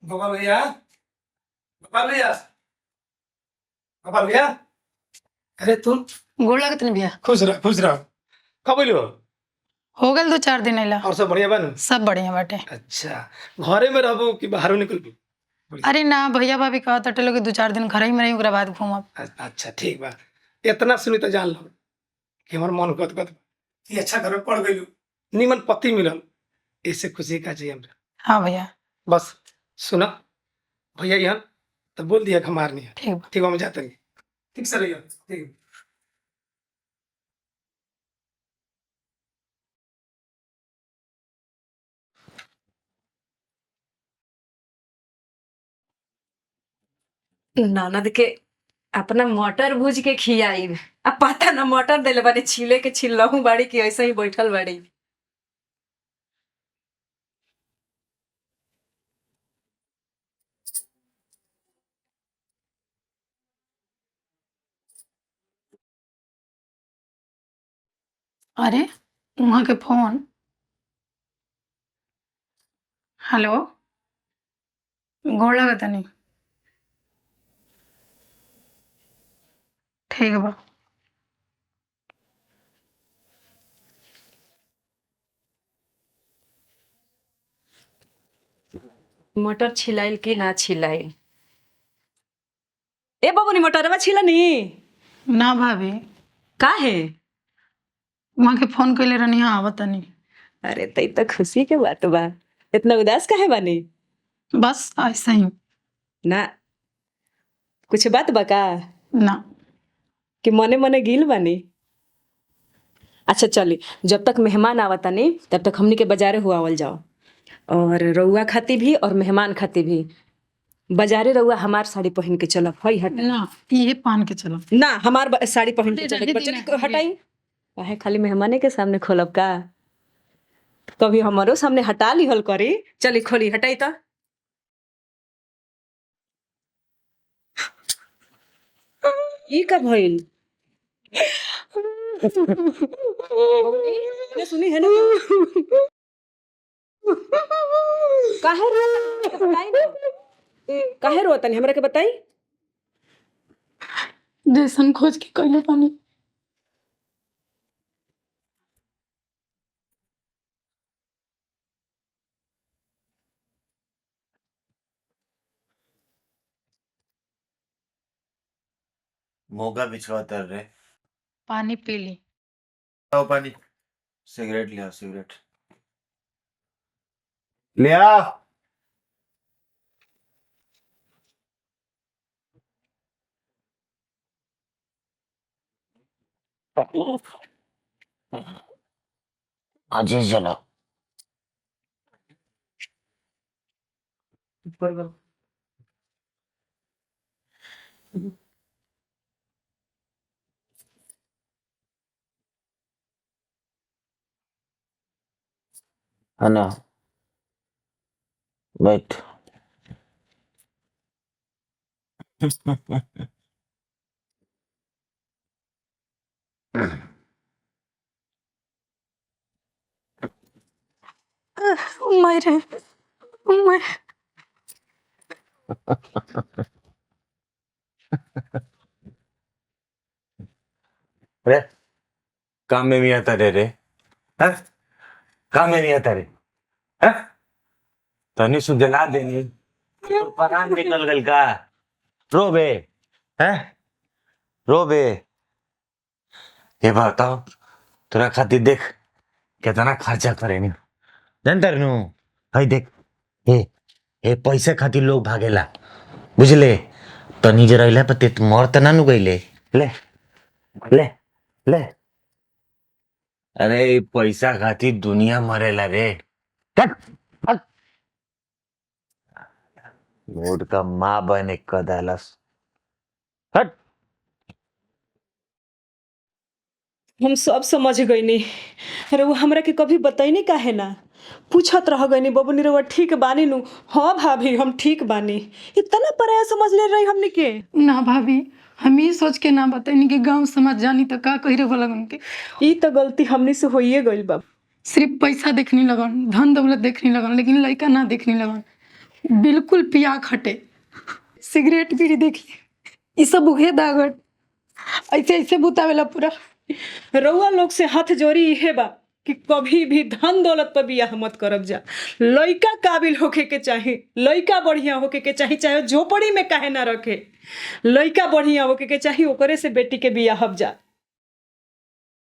गोपाल भैया, गोपाल भैया, गोपाल भैया। अरे तुम गोड़ लागत नहीं भैया। खुश रहो। कब बोलियो? हो गल 2-4 दिन अइला। और सब बढ़िया बानू? सब बढ़िया बाटे। अच्छा, घरे में रहबो कि बाहरों निकलबो? अरे ना भैया भाभी कहत हटे लोग 2-4 दिन घर ही में रही ओकरा बाद घूमब। अच्छा ठीक बा। इतना सुनी तो जान लो कि हमार मन गदगद कि अच्छा घर में पड़ गइलू, निमन पति मिलल, इससे खुशी का चाहिए हमरा। हाँ भैया। बस सुना, भैया यहाँ तो बोल दिया कि हमार नहीं है। ठीक बा। ठीक बा, हम जाते हैं। ठीक से रहियो। ठीक। ननद के अपना मटर भूज के खियाई। अब पता ना मटर देले बानी छीले के छिलहू बाड़ी की ऐसे ही बैठल बाड़ी। अरे वहाँ के फोन। हेलो, गोड़ लागत नहीं। ठीक बा। मटर छिलाइल की ना छिलाइल? ए बबुनी मटरवा छिलनी? ना भाभी, काहे? वहाँ के फोन कइले रहनी, हाँ आवत नहीं। अरे तई तो खुशी के बात बा। इतना उदास काहे बानी? बस ऐसे ही। ना कुछ बात बा का? ना कि मने मने गिल बानी? अच्छा चली, जब तक मेहमान आवता नहीं तब तक हमनी के बाजारे हुआवल जाओ। और रउआ खाती भी और मेहमान खाती भी बाजारे रउआ हमार साड़ी पहन के चलब। हई हट ना, ये पान के चलो। ना हमार साड़ी पहन के अरे चले रहने के दीना। चली हटाई। काहे खाली मेहमाने के सामने खोलब का? कभी हमारो सामने हटा लिहल करी। चली खोली हटाई तो। ई का भइल? ने सुनी है ना? काहे रोतनी बताई ना? काहे रोतनी हमरा के बताई? जैसन खोज के कइले पानी। मौका बिछवा तर रे। पानी पी ली। आओ पानी। सिगरेट ले आओ, सिगरेट ले आओ। आज ही चलो। है ना, बैठ। मायरे, मैं रे काम में नहीं आता रे। हैं? काम में नहीं आता रे। हैं? तनी सु जला देनी तो परान निकल गल का। रो बे। हैं? रो बे। ये बताओ, तोरा खातिर देख कितना खर्चा करे नी। जानता नु? हई देख, ए पैसे खातिर लोग भागेला, बुझले? तनी जरा इला पे ते मर त ना नु गइले। ले ले ले। अरे पैसा खातिर दुनिया मरेला रे। हट हट। मूड का माँ बने कदालस। हट। हम सब समझ गईनी। अरे वो हमरा के कभी बताईनी काहे ना? पूछत रह गईनी बबुनी रउआ ठीक बानी नु? हाँ भाभी हम ठीक बानी। इतना पराया समझ ले रही हमनी के। ना भाभी, हम ये सोच के ना बताइनी कि गांव समाज जानी तो का कही रहे लगन के। ई तो गलती हमनी से होइए गइल बा। सिर्फ पैसा देखने लगन, धन दौलत देखने लगन, लेकिन लड़का ना देखने लगन। बिल्कुल पिया खटे सिगरेट बीड़ी देखिए ये सब उहे दागट ऐसे ऐसे बुतावेला पूरा। रउआ लोग से हाथ जोड़ी इहे बा कि कभी भी धन दौलत पर बियाह मत करब जा। लइका काबिल होके के चाही, लइका बढ़िया होके के चाही, चाहे झोपड़ी में काहे ना रखे, लइका बढ़िया होके के चाही, ओकरे से बेटी के बियाह जा।